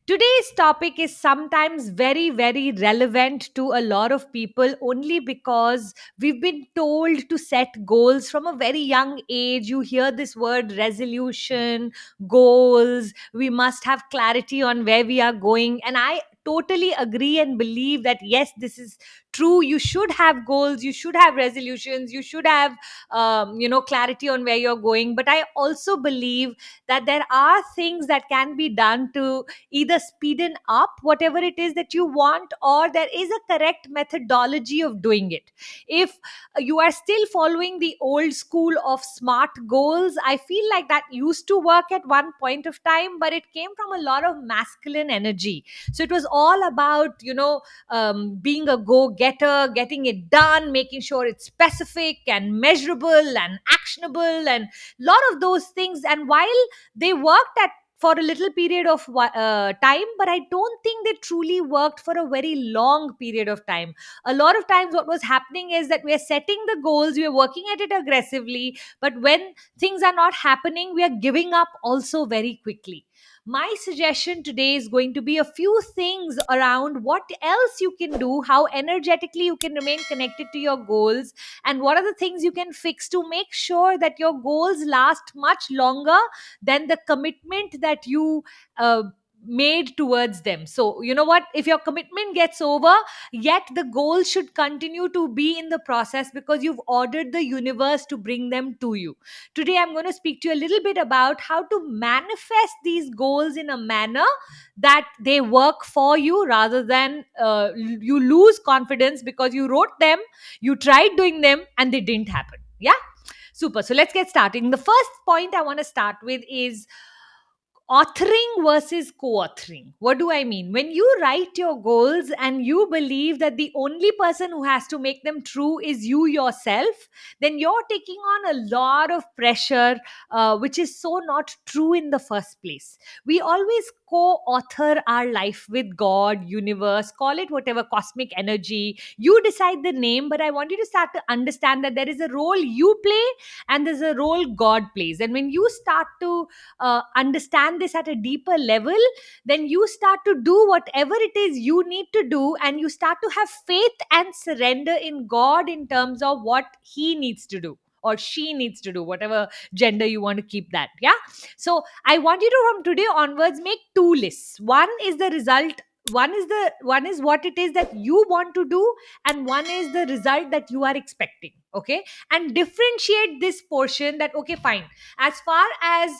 Today's topic is sometimes very, very relevant to a lot of people only because we've been told to set goals from a very young age. You hear this word resolution, goals, we must have clarity on where we are going. And I totally agree and believe that yes, this is true. You should have goals, you should have resolutions, you should have clarity on where you're going. But I also believe that there are things that can be done to either speeden up whatever it is that you want, or there is a correct methodology of doing it. If you are still following the old school of smart goals, I feel like that used to work at one point of time, but it came from a lot of masculine energy. So it was all about being a go getter, getting it done, making sure it's specific and measurable and actionable, and lot of those things. And while they worked at for a little period of time, but I don't think they truly worked for a very long period of time. A lot of times what was happening is that we are setting the goals, we are working at it aggressively, but when things are not happening, we are giving up also very quickly. My suggestion today is going to be a few things around what else you can do, how energetically you can remain connected to your goals, and what are the things you can fix to make sure that your goals last much longer than the commitment that you made towards them. So you know what, if your commitment gets over, yet the goal should continue to be in the process because you've ordered the universe to bring them to you. Today I'm going to speak to you a little bit about how to manifest these goals in a manner that they work for you, rather than you lose confidence because you wrote them, you tried doing them, and they didn't happen. Yeah, super. So let's get started. The first point I want to start with is authoring versus co-authoring. What do I mean? When you write your goals and you believe that the only person who has to make them true is you yourself, then you're taking on a lot of pressure, which is so not true in the first place. We always co-author our life with God, universe, call it whatever, cosmic energy. You decide the name, but I want you to start to understand that there is a role you play and there's a role God plays. And when you start to understand this at a deeper level, then you start to do whatever it is you need to do, and you start to have faith and surrender in God in terms of what He needs to do or she needs to do, whatever gender you want to keep that. Yeah. So I want you to, from today onwards, make two lists. One is the result, one is what it is that you want to do, and one is the result that you are expecting. Okay. And differentiate this portion that, okay, fine, as far as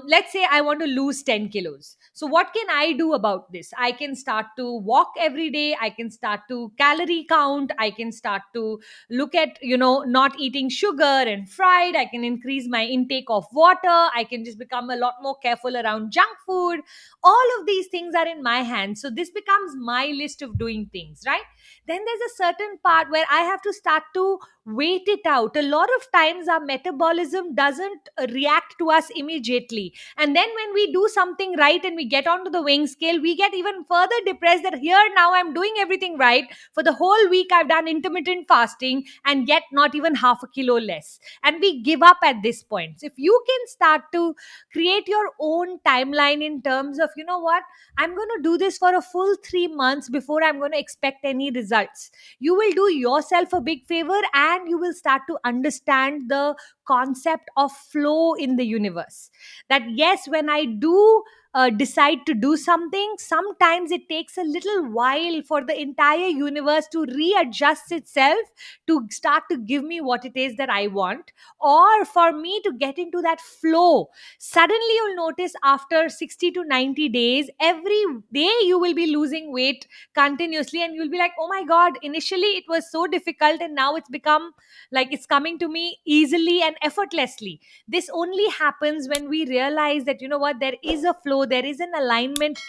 let's say I want to lose 10 kilos. So what can I do about this? I can start to walk every day, I can start to calorie count, I can start to look at, not eating sugar and fried, I can increase my intake of water, I can just become a lot more careful around junk food. All of these things are in my hands, so this becomes my list of doing things, right? Then there's a certain part where I have to start to wait it out. A lot of times our metabolism doesn't react to us immediately, and then when we do something right and we get onto the weighing scale, we get even further depressed that here now I'm doing everything right, for the whole week I've done intermittent fasting, and yet not even half a kilo less, and we give up at this point. So if you can start to create your own timeline in terms of, you know what, I'm going to do this for a full 3 months before I'm going to expect any results, you will do yourself a big favor, and you will start to understand the concept of flow in the universe. That yes, when I do decide to do something, sometimes it takes a little while for the entire universe to readjust itself to start to give me what it is that I want, or for me to get into that flow. Suddenly you'll notice after 60 to 90 days, every day you will be losing weight continuously, and you'll be like, oh my god, initially it was so difficult, and now it's become like it's coming to me easily and effortlessly. This only happens when we realize that, you know what, there is a flow, there is an alignment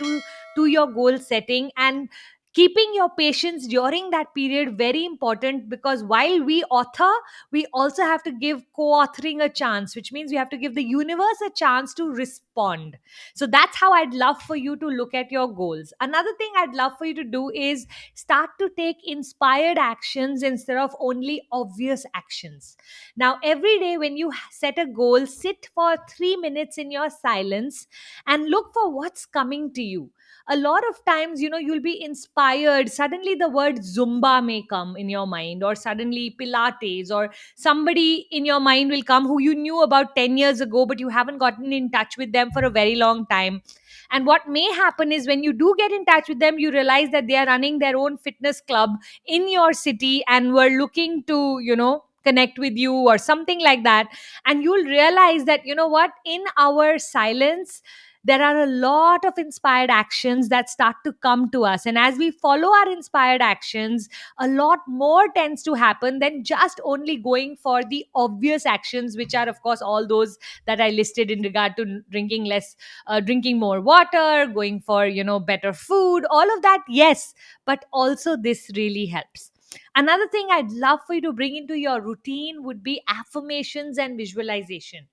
to your goal setting, and keeping your patience during that period very important, because while we author, we also have to give co-authoring a chance, which means we have to give the universe a chance to respond. So that's how I'd love for you to look at your goals. Another thing I'd love for you to do is start to take inspired actions instead of only obvious actions. Now, every day when you set a goal, sit for 3 minutes in your silence and look for what's coming to you. A lot of times, you'll be inspired. Suddenly the word Zumba may come in your mind, or suddenly Pilates, or somebody in your mind will come who you knew about 10 years ago, but you haven't gotten in touch with them for a very long time. And what may happen is, when you do get in touch with them, you realize that they are running their own fitness club in your city and were looking to, connect with you or something like that. And you'll realize that, what, in our silence, there are a lot of inspired actions that start to come to us. And as we follow our inspired actions, a lot more tends to happen than just only going for the obvious actions, which are, of course, all those that I listed in regard to drinking less, drinking more water, going for, better food, all of that. Yes, but also this really helps. Another thing I'd love for you to bring into your routine would be affirmations and visualization.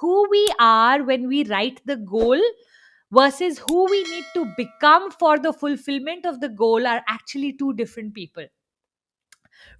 Who we are when we write the goal versus who we need to become for the fulfillment of the goal are actually two different people.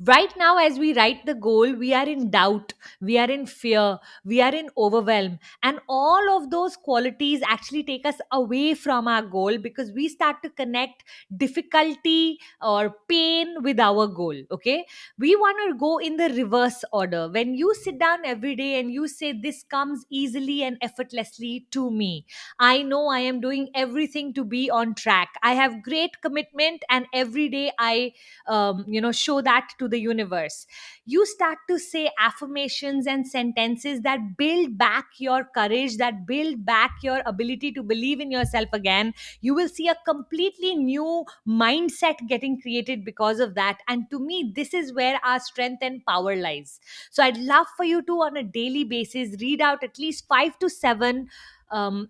Right now, as we write the goal, we are in doubt, we are in fear, we are in overwhelm, and all of those qualities actually take us away from our goal, because we start to connect difficulty or pain with our goal. Okay, we want to go in the reverse order. When you sit down every day and you say, this comes easily and effortlessly to me, I know I am doing everything to be on track, I have great commitment, and every day I show that to the universe. You start to say affirmations and sentences that build back your courage, that build back your ability to believe in yourself again. You will see a completely new mindset getting created because of that. And to me, this is where our strength and power lies. So I'd love for you to, on a daily basis, read out at least 5 to 7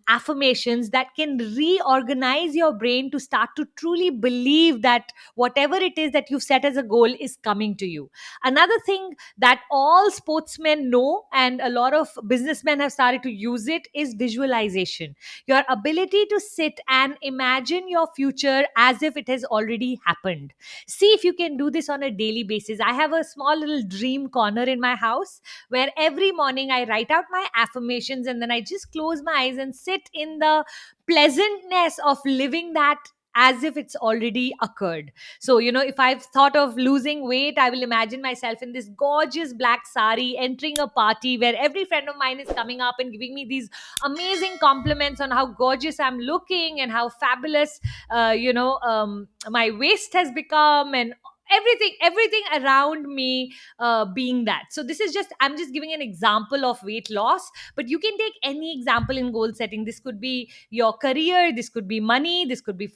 affirmations that can reorganize your brain to start to truly believe that whatever it is that you've set as a goal is coming to you. Another thing that all sportsmen know, and a lot of businessmen have started to use it, is visualization. Your ability to sit and imagine your future as if it has already happened. See if you can do this on a daily basis. I have a small little dream corner in my house where every morning I write out my affirmations, and then I just close my eyes and sit in the pleasantness of living that as if it's already occurred. So, if I've thought of losing weight, I will imagine myself in this gorgeous black sari entering a party where every friend of mine is coming up and giving me these amazing compliments on how gorgeous I'm looking and how fabulous, my waist has become, and everything around me being that. So this is just, I'm just giving an example of weight loss, but you can take any example in goal setting. This could be your career, this could be money, this could be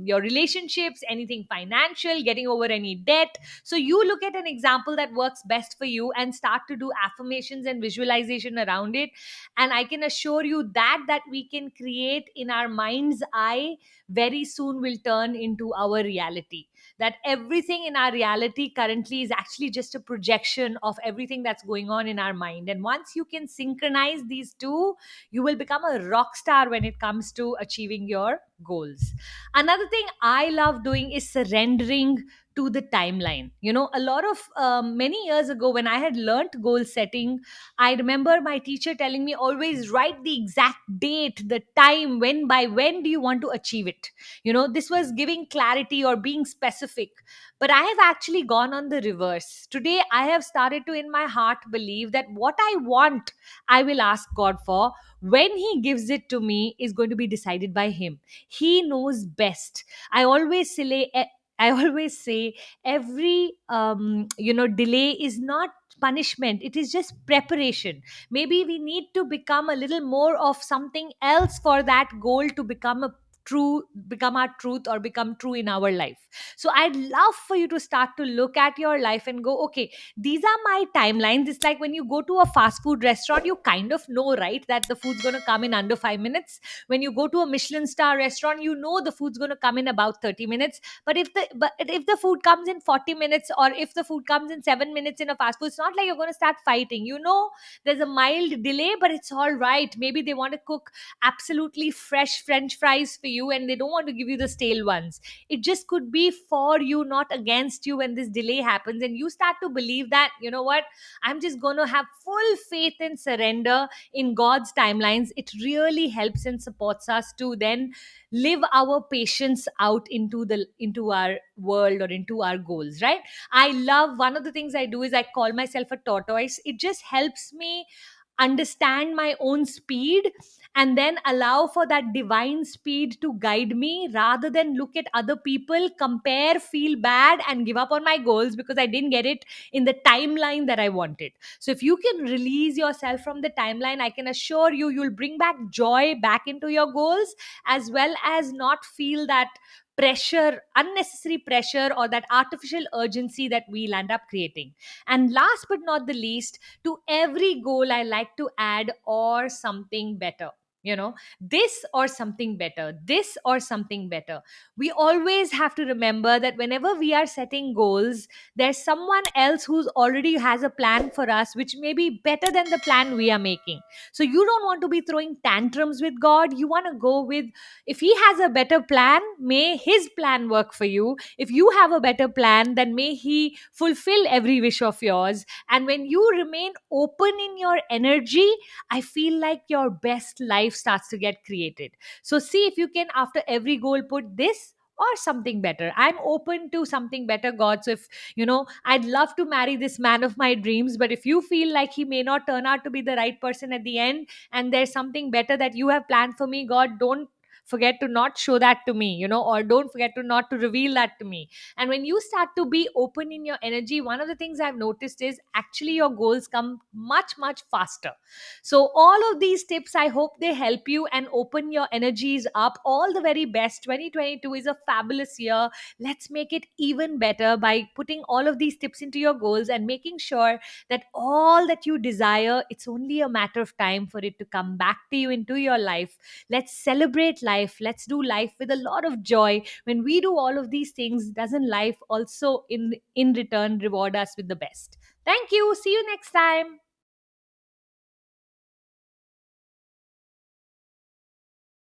your relationships, anything financial, getting over any debt. So you look at an example that works best for you and start to do affirmations and visualization around it. And I can assure you that we can create in our mind's eye very soon will turn into our reality. That everything in our reality currently is actually just a projection of everything that's going on in our mind. And once you can synchronize these two, you will become a rock star when it comes to achieving your goals. Another thing I love doing is surrendering to the timeline. A lot of many years ago, when I had learnt goal setting, I remember my teacher telling me, always write the exact date, the time, when, by when do you want to achieve it. This was giving clarity or being specific. But I have actually gone on the reverse. Today, I have started to, in my heart, believe that what I want, I will ask God for. When He gives it to me, is going to be decided by Him. He knows best. I always say, I always say, every delay is not punishment, it is just preparation. Maybe we need to become a little more of something else for that goal to become our truth, or become true in our life. So I'd love for you to start to look at your life and go, okay, these are my timelines. It's like when you go to a fast food restaurant, you kind of know, right, that the food's going to come in under 5 minutes. When you go to a Michelin star restaurant, you know the food's going to come in about 30 minutes. But if the food comes in 40 minutes, or if the food comes in 7 minutes in a fast food, it's not like you're going to start fighting. There's a mild delay, but it's all right. Maybe they want to cook absolutely fresh French fries for you and they don't want to give you the stale ones. It just could be for you, not against you, when this delay happens and you start to believe that, you know what, I'm just going to have full faith and surrender in God's timelines. It really helps and supports us to then live our patience out into our world or into our goals, right? I love, one of the things I do is I call myself a tortoise. It just helps me understand my own speed and then allow for that divine speed to guide me, rather than look at other people, compare, feel bad, and give up on my goals because I didn't get it in the timeline that I wanted. So if you can release yourself from the timeline, I can assure you, you'll bring back joy back into your goals, as well as not feel that pressure, unnecessary pressure, or that artificial urgency that we'll end up creating. And last but not the least, to every goal I like to add or something better. You know, this or something better, this or something better. We always have to remember that whenever we are setting goals, there's someone else who's already has a plan for us which may be better than the plan we are making. So you don't want to be throwing tantrums with God. You want to go with, if he has a better plan, may his plan work for you. If you have a better plan, then may he fulfill every wish of yours. And when you remain open in your energy, I feel like your best life starts to get created. So see if you can, after every goal, put this or something better. I'm open to something better, God. So if, you know, I'd love to marry this man of my dreams, but if you feel like he may not turn out to be the right person at the end, and there's something better that you have planned for me, God, don't forget to not show that to me, you know, or don't forget to not to reveal that to me. And when you start to be open in your energy, one of the things I've noticed is actually your goals come much faster. So all of these tips, I hope they help you and open your energies up. All the very best. 2022 is a fabulous year. Let's make it even better by putting all of these tips into your goals and making sure that all that you desire, it's only a matter of time for it to come back to you into your life. Let's celebrate life. Let's do life with a lot of joy. When we do all of these things, doesn't life also in return reward us with the best? Thank you. See you next time.